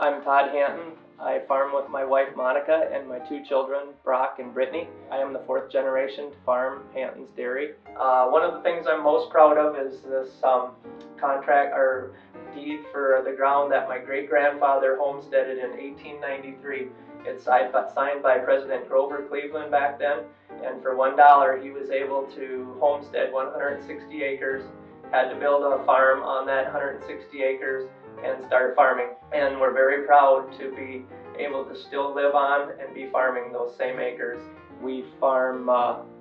I'm Todd Hanten. I farm with my wife Monica and my two children, Brock and Brittany. I am the fourth generation to farm Hanten's Dairy. One of the things I'm most proud of is this contract or deed for the ground that my great-grandfather homesteaded in 1893. It's signed by President Grover Cleveland back then, and for $1 he was able to homestead 160 acres, had to build a farm on that 160 acres, and start farming. And we're very proud to be able to still live on and be farming those same acres. We farm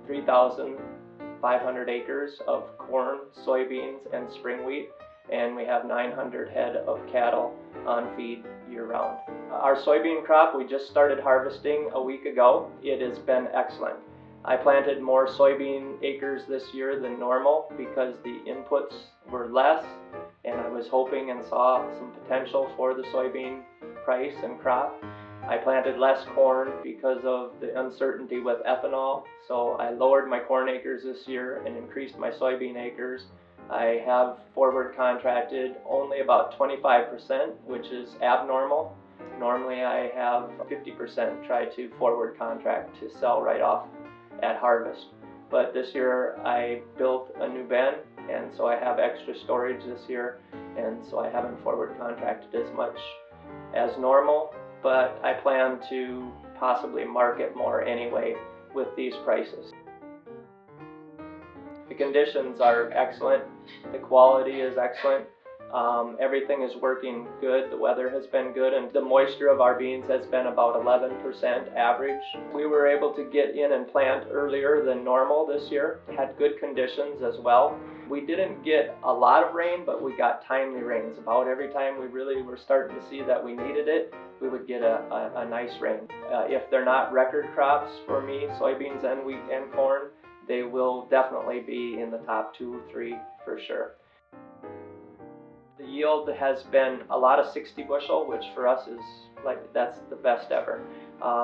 3,500 acres of corn, soybeans, and spring wheat, and we have 900 head of cattle on feed year-round. Our soybean crop, we just started harvesting a week ago. It has been excellent. I planted more soybean acres this year than normal because the inputs were less, and I was hoping and saw some potential for the soybean price and crop. I planted less corn because of the uncertainty with ethanol, so I lowered my corn acres this year and increased my soybean acres. I have forward contracted only about 25%, which is abnormal. Normally I have 50% try to forward contract to sell right off at harvest. But this year I built a new bin, and so I have extra storage this year, and so I haven't forward contracted as much as normal, but I plan to possibly market more anyway with these prices. The conditions are excellent, the quality is excellent, everything is working good, the weather has been good, and the moisture of our beans has been about 11% average. We were able to get in and plant earlier than normal this year, had good conditions as well. We didn't get a lot of rain, but we got timely rains. About every time we really were starting to see that we needed it, we would get a nice rain. If they're not record crops for me, soybeans and wheat and corn, they will definitely be in the top 2 or 3 for sure. The yield has been a lot of 60 bushel, which for us is that's the best ever.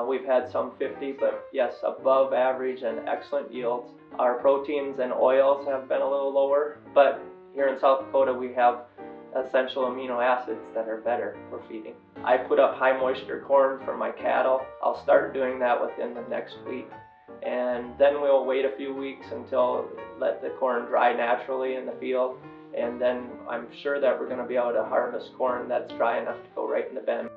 We've had some 50, but yes, above average and excellent yields. Our proteins and oils have been a little lower, but here in South Dakota we have essential amino acids that are better for feeding. I put up high moisture corn for my cattle. I'll start doing that within the next week, and then we'll wait a few weeks until let the corn dry naturally in the field, and then I'm sure that we're going to be able to harvest corn that's dry enough to go right in the bin.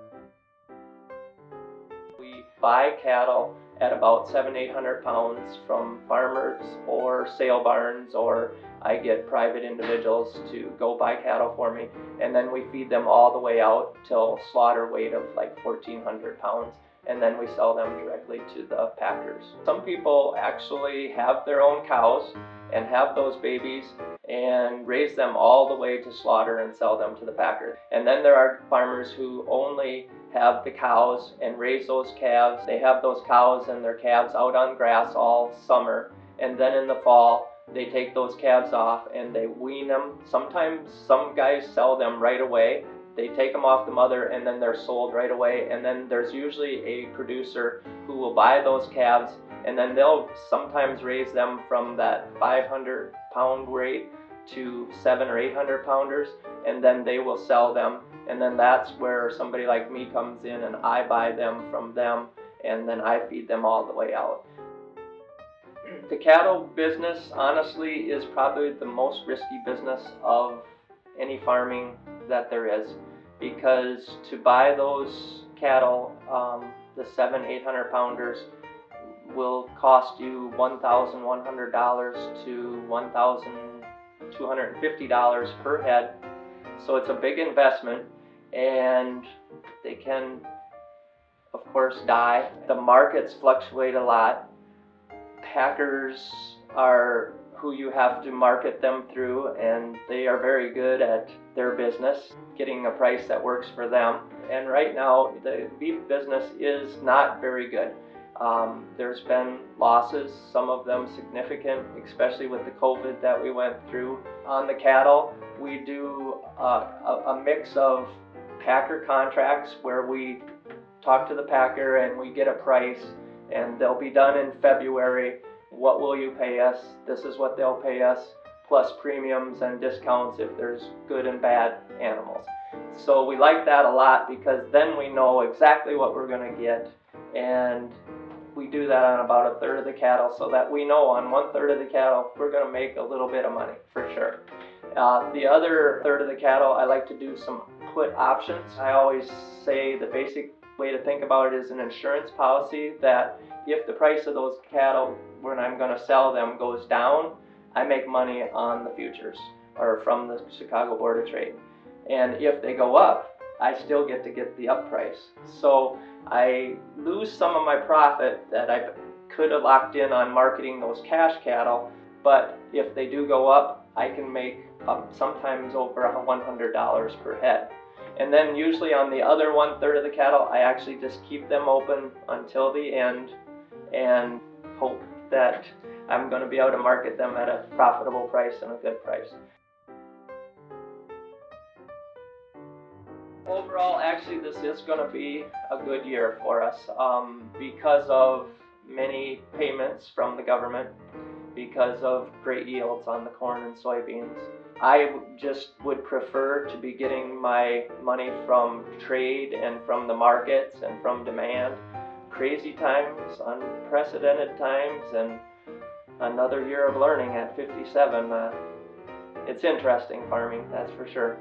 We buy cattle at about 700-800 pounds from farmers or sale barns, or I get private individuals to go buy cattle for me, and then we feed them all the way out till slaughter weight of like 1,400 pounds, and then we sell them directly to the packers. Some people actually have their own cows and have those babies and raise them all the way to slaughter and sell them to the packer. And then there are farmers who only have the cows and raise those calves. They have those cows and their calves out on grass all summer, and then in the fall they take those calves off and they wean them. Sometimes some guys sell them right away. They take them off the mother and then they're sold right away, and then there's usually a producer who will buy those calves, and then they'll sometimes raise them from that 500-pound weight to 700 or 800 pounders, and then they will sell them, and then that's where somebody like me comes in and I buy them from them, and then I feed them all the way out. The cattle business honestly is probably the most risky business of any farming that there is, because to buy those cattle, the 700-800 pounders, will cost you $1,100 to $1,250 per head. So it's a big investment, and they can of course die. The markets fluctuate a lot. Packers are who you have to market them through, and they are very good at their business, getting a price that works for them. And right now the beef business is not very good. There's been losses, some of them significant, especially with the COVID that we went through. On the cattle, we do a mix of packer contracts where we talk to the packer and we get a price, and they'll be done in February. What will you pay us? This is what they'll pay us, plus premiums and discounts if there's good and bad animals. So we like that a lot because then we know exactly what we're going to get, and we do that on about a third of the cattle so that we know on 1/3 of the cattle we're going to make a little bit of money for sure. The other third of the cattle, I like to do some put options. I always say the basic way to think about it is an insurance policy that if the price of those cattle when I'm going to sell them goes down, I make money on the futures or from the Chicago Board of Trade. And if they go up, I still get to get the up price. So I lose some of my profit that I could have locked in on marketing those cash cattle, but if they do go up, I can make sometimes over $100 per head. And then usually on the other 1/3 of the cattle, I actually just keep them open until the end and hope that I'm going to be able to market them at a profitable price and a good price. Overall, actually, this is going to be a good year for us because of many payments from the government, because of great yields on the corn and soybeans. I just would prefer to be getting my money from trade and from the markets and from demand. Crazy times, unprecedented times, and another year of learning at 57. It's interesting farming, that's for sure.